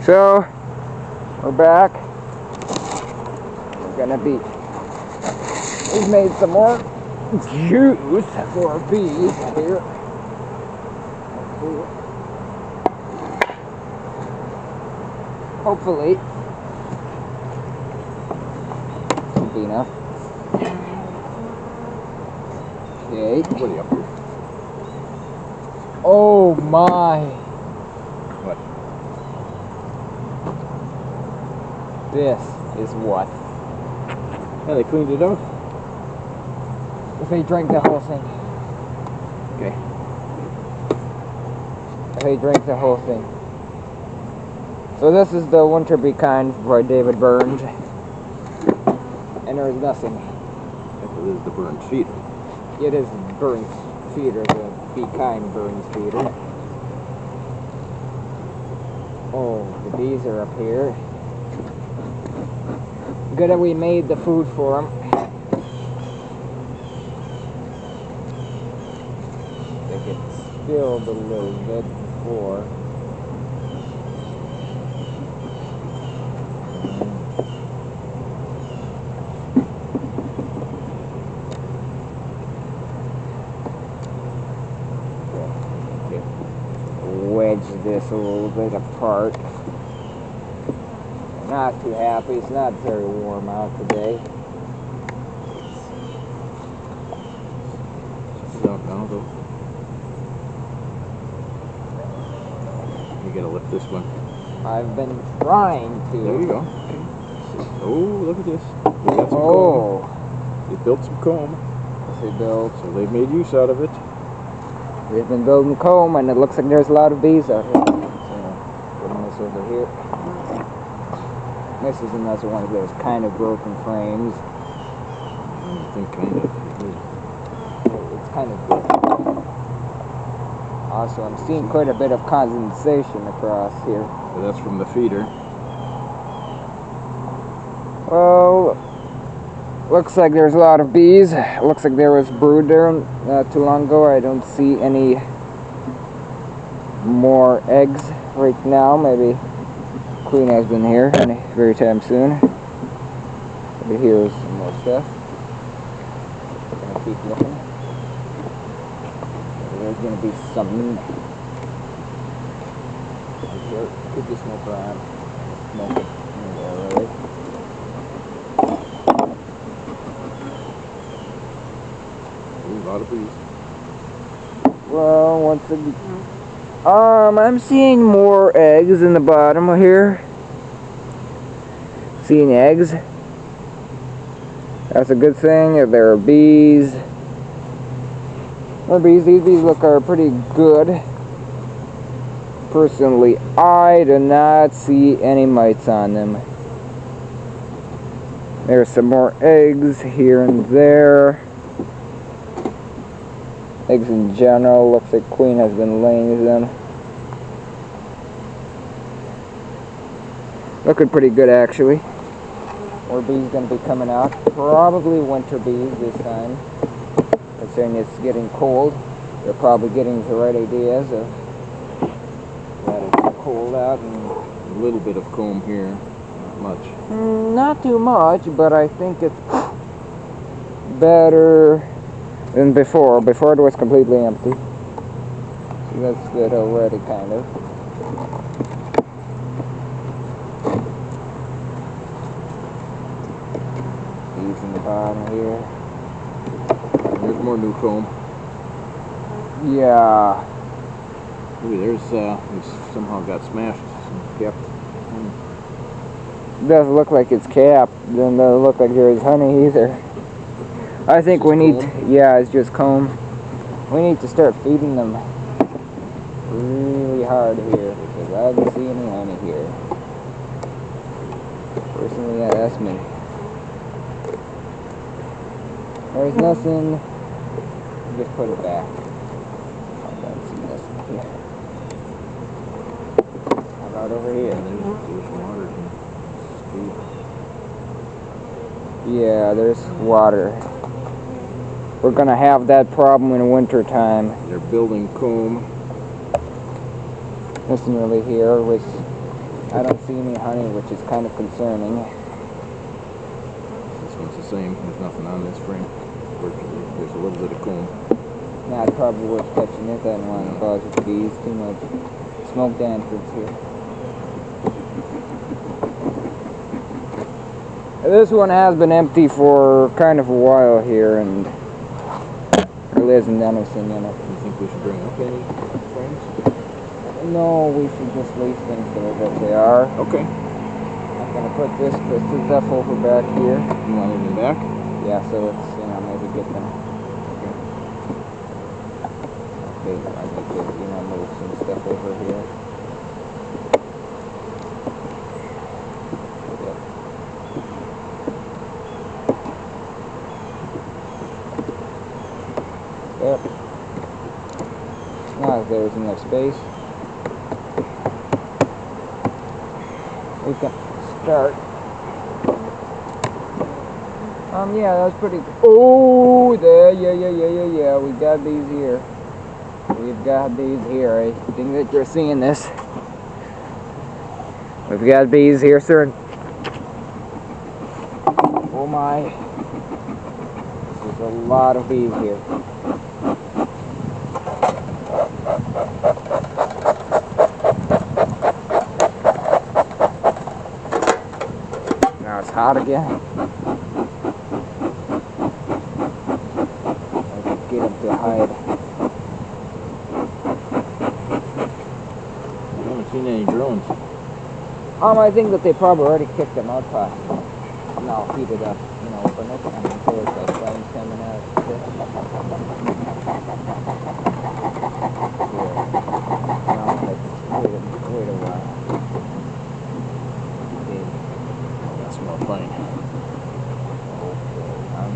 So, we're back. We're gonna be... We've made some more juice for bees here. Hopefully. Should be enough. Okay. What are you up to? Oh my. What? This is what? Yeah, they cleaned it up. If they drank the whole thing. Okay. If they drank the whole thing. So this is the winter bee kind by David Burns. And there's nothing. This is the Burns feeder. It is Burns feeder, the bee kind Burns feeder. Oh, the bees are up here. Good that we made the food for them. They get spilled a little bit before. Wedge this a little bit apart. Not too happy. It's not very warm out today. It's out now though. You gotta lift this one. I've been trying to. There you go. Okay. Oh, look at this. They got some Oh. comb. They built some comb. They built. So they've made use out of it. We've been building comb, and it looks like there's a lot of bees out here. So, putting this over here. This is another one of those kind of broken frames. I think kind of. It's kind of good. Also, I'm seeing quite a bit of condensation across here. So that's from the feeder. Well, looks like there's a lot of bees. Looks like there was brood there not too long ago. I don't see any more eggs right now. Maybe Queen has been here any very time soon. Over here is some more stuff. Gonna keep looking. There's gonna be something right here. Could be smoke around. Smoke it in there, really. Ooh, a lot of bees. Well, once again, I'm seeing more eggs in the bottom here. Seeing eggs. That's a good thing. If there are bees. More bees. These bees look pretty good. Personally, I do not see any mites on them. There's some more eggs here and there. Eggs in general. Looks like Queen has been laying them. Looking pretty good, actually. More bees going to be coming out. Probably winter bees this time. Considering it's getting cold. They're probably getting the right ideas of that it's cold out. And A little bit of comb here. Not much. not too much, but I think it's better than before. Before it was completely empty. So that's good already, kind of. Bees in the bottom here. There's more new comb. Yeah. Ooh, there's somehow got smashed. Kept. It doesn't look like it's capped. Doesn't look like there's honey either. I think we need... Yeah, it's just comb. We need to start feeding them really hard here because I don't see any honey here. Personally, yeah, that's me. There's nothing. Just put it back. I don't see nothing here. How about over here? There's water here. Yeah, there's water. We're gonna have that problem in winter time. They're building comb. Nothing really here with I don't see any honey, which is kind of concerning. This one's the same. There's nothing on this frame. Virtually. There's a little bit of comb. Not probably worth touching it. I don't want to bother the bees too much. Smoke dampers here. This one has been empty for kind of a while here, and there isn't anything in it. You think we should bring up any frames? No, we should just leave things the way that they are. Okay. I'm gonna put this stuff over back here. You want it in the back? Yeah, so it's, maybe get them. Okay, I need to, move some stuff over here. Yep. Yep. Now there's enough space. We can start. Yeah, that's pretty. Oh, there, yeah. We got these here. We've got these here. I think that you're seeing this. We've got bees here, sir. Oh my! There's a lot of bees here. Now it's hot again. Get them to hide. I haven't seen any drones. I think that they probably already kicked them out past. No, heat it up. Open it and there's that flames coming out. Here. No, wait a while. Okay. That's more fine.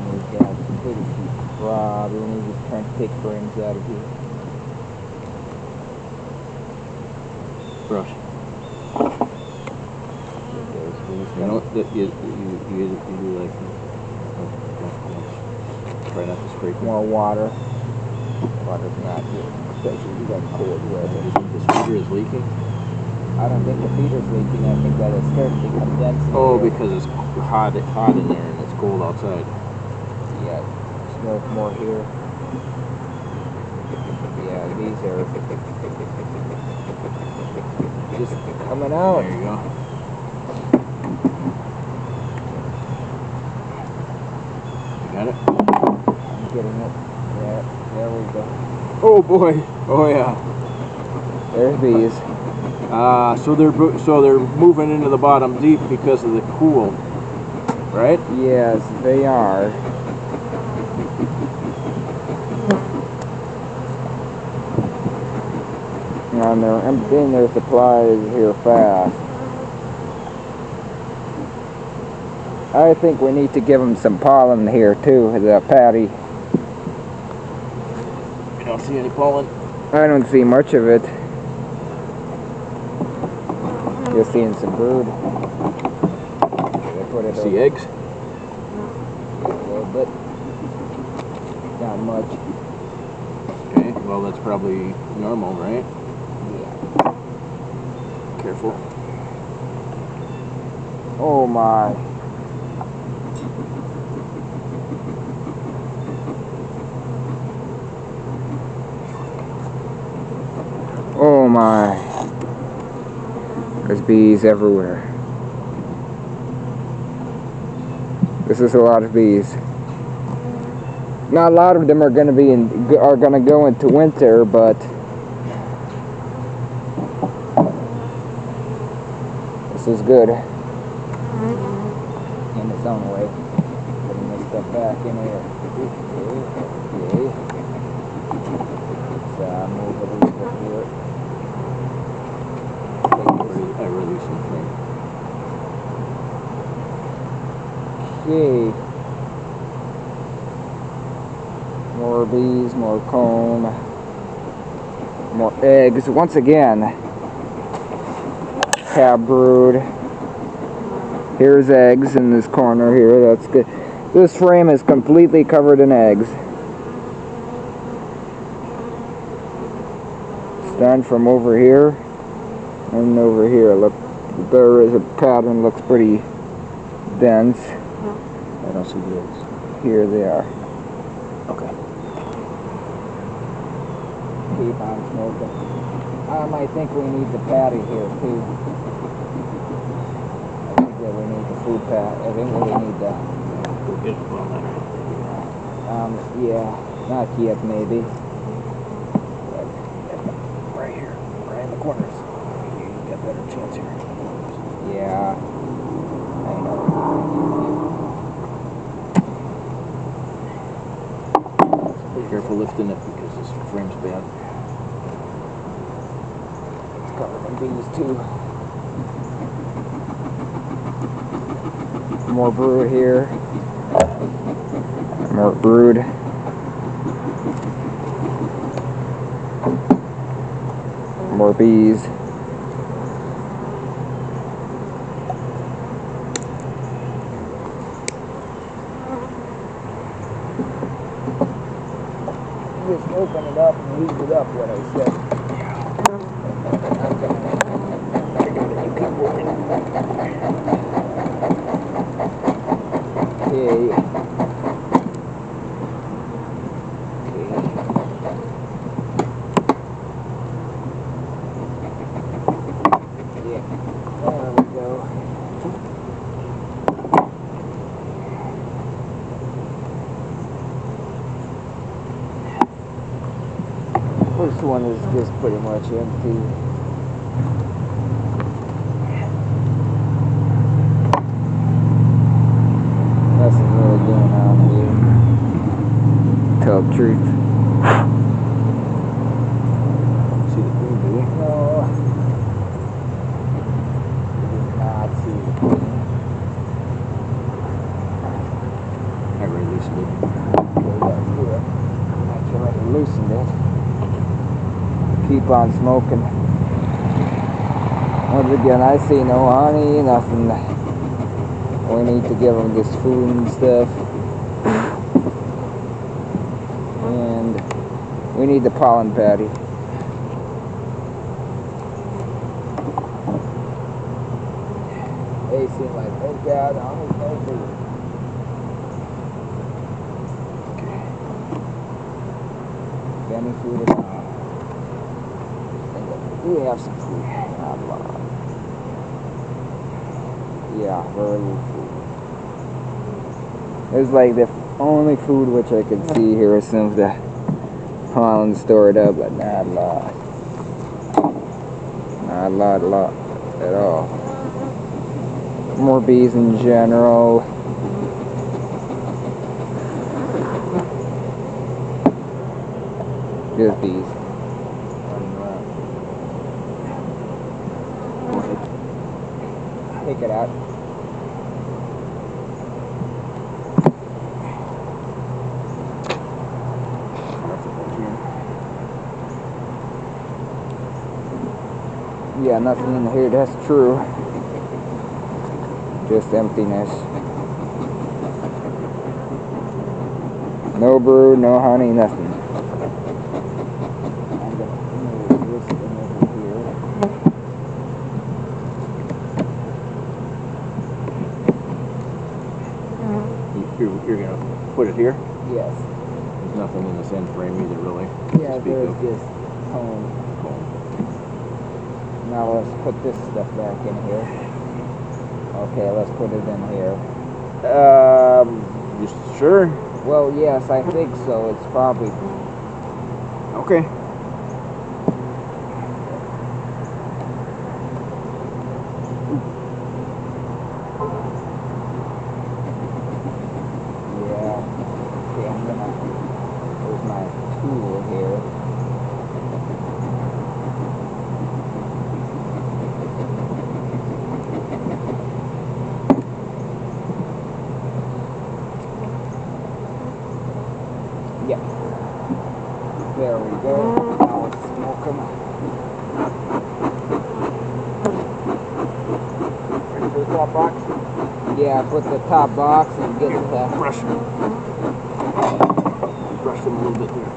We've got pretty few problems. We're just trying to take frames out of here. Brush. You know that you do like try not to scrape More water. Water's not good, especially we got cold weather. Do you think this feeder is leaking? I don't think the feeder's leaking. I think that it's starting to condense. Oh, because it's hot in there and it's cold outside. Yeah, smoke more here. Yeah, these are just coming out. There you go. Got it? I'm getting it. Yeah, there we go. Oh boy! Oh yeah. There's bees. So they're moving into the bottom deep because of the cool, right? Yes, they are. And they're emptying their supplies here fast. I think we need to give them some pollen here too, the patty. You don't see any pollen? I don't see much of it. You're seeing some brood. They put it See over. eggs? Yeah, a little bit. Not much. Okay, well that's probably normal, right? Yeah. Careful. Oh my. Oh my. There's bees everywhere. This is a lot of bees. Now a lot of them are going to go into winter, but this is good in its own way. Putting this stuff back in here. Okay. Let's move a little bit here. I release some frame. Okay. More bees, more comb, more eggs. Once again, have brood. Here's eggs in this corner here. That's good. This frame is completely covered in eggs. It's done from over here and over here. Look, There is a pattern, looks pretty dense. I don't see the eggs. Here they are. Okay. Keep on smoking. I think we need the patty here too. I think that we need the food pat. I think we need the. We'll get it on there. Yeah, not yet maybe. Right here, right in the corners. You got a better chance here. Yeah, I know. Be careful lifting it because this frame's bad. It's covered in bees too. More brood here. More brood. More bees. Just open it up and heat it up, what I said. Okay. There we go. This one is just pretty much empty. Nothing really going on here. Tell the truth. See the queen, do we? No. We do not see the queen. I already loosened it. Okay, that's good. Actually already loosened it. Keep on smoking. Once again, I see no honey, nothing. We need to give them this food and stuff. And we need the pollen patty. They seem like they've got honey, no food. Any food at all. We have some food. Not a lot. Yeah, very little food. It's like the only food which I can see here is some of the pollen stored up, but not a lot. Not a lot at all. More bees in general. Just bees. Take it out. Yeah, nothing in here, that's true. Just emptiness. No brood, no honey, nothing. I'm gonna move this thing over here. You're gonna put it here? Yes. There's nothing in this end frame either, really. Yeah, there's just comb. Now let's put this stuff back in here. Okay, let's put it in here. You sure? Well, yes, I think so. It's probably... Okay. Yeah. Okay, I'm gonna... There's my tool here. Yeah. There we go. Now let's smoke them. Ready for the top box? Yeah, put the top box and get the... Brush them. Brush them a little bit there.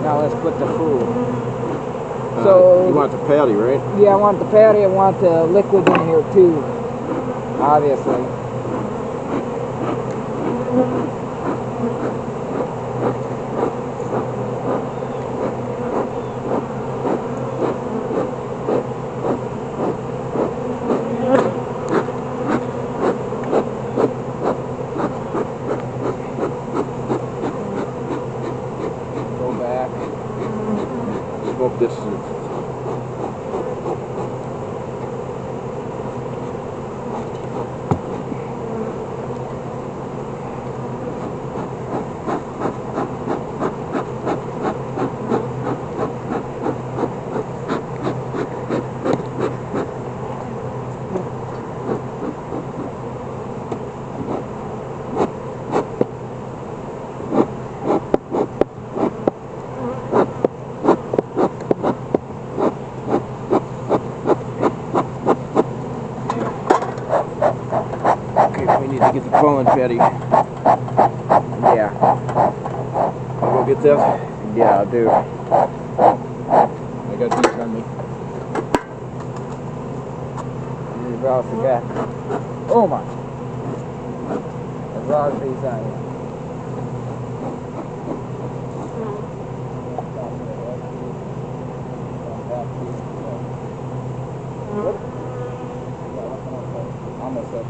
Now let's put the food. You want the patty, right? Yeah, I want the patty. I want the liquid in here too, obviously. Go back. Smoke this. Okay, we need to get the pollen patty. Yeah. I'll go get that. Yeah, I'll do. I got these on me. You've also got. Oh my. As long as these on you. Almost up.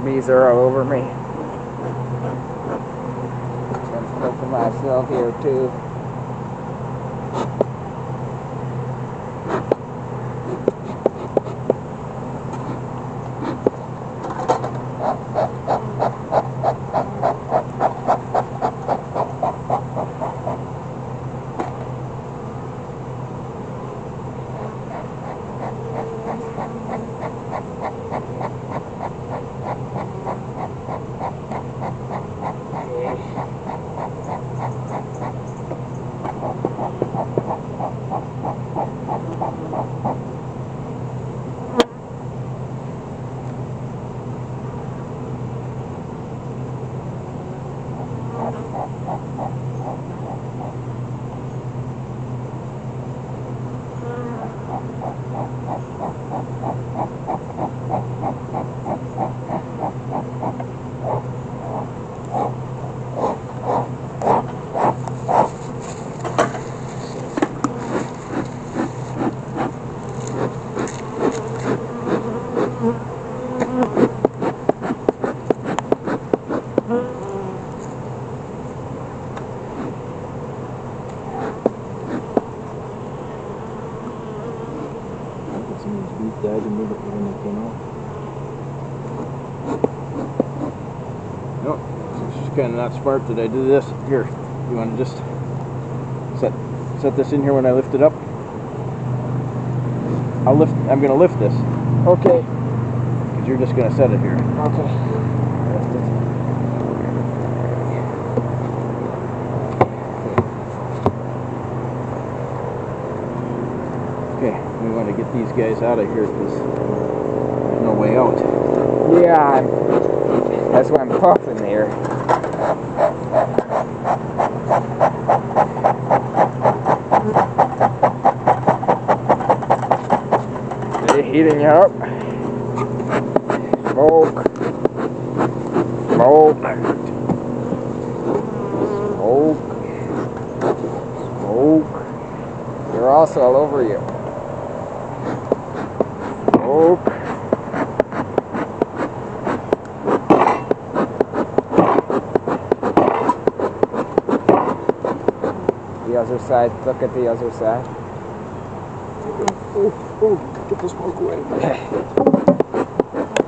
Bees are all over me. I'm poking myself here too. Died immediately when they came out. Nope, it's just kind of not smart that I do this. Here, you want to just set this in here when I lift it up? I'm going to lift this. Okay. Because you're just going to set it here. Okay. Lift it. Okay, we want to get these guys out of here because there's no way out. Yeah, that's why I'm puffing here. Are you heating up? Smoke. Smoke. Smoke. Smoke. They're also all over you. Oak. The other side. Look at the other side. Oh, get the smoke away.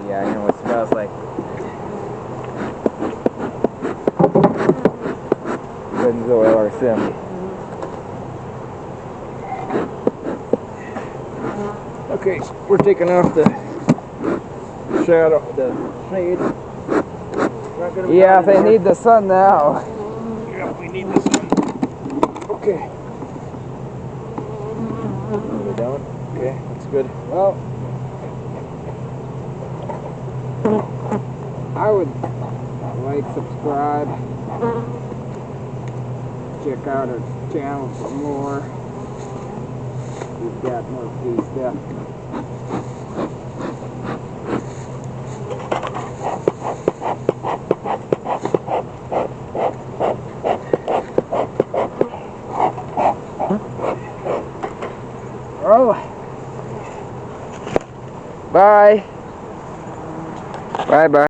Yeah, I know what it smells like. Benzoyl or sim. Okay, so we're taking off the shadow, the shade. Not gonna be Yeah, hot they anymore. need the sun now. Yeah, we need this one. Okay. No, they don't. Okay, that's good. Well, I would like, subscribe, check out our channel for more. We've got more bee stuff. Oh, bye. Bye bye.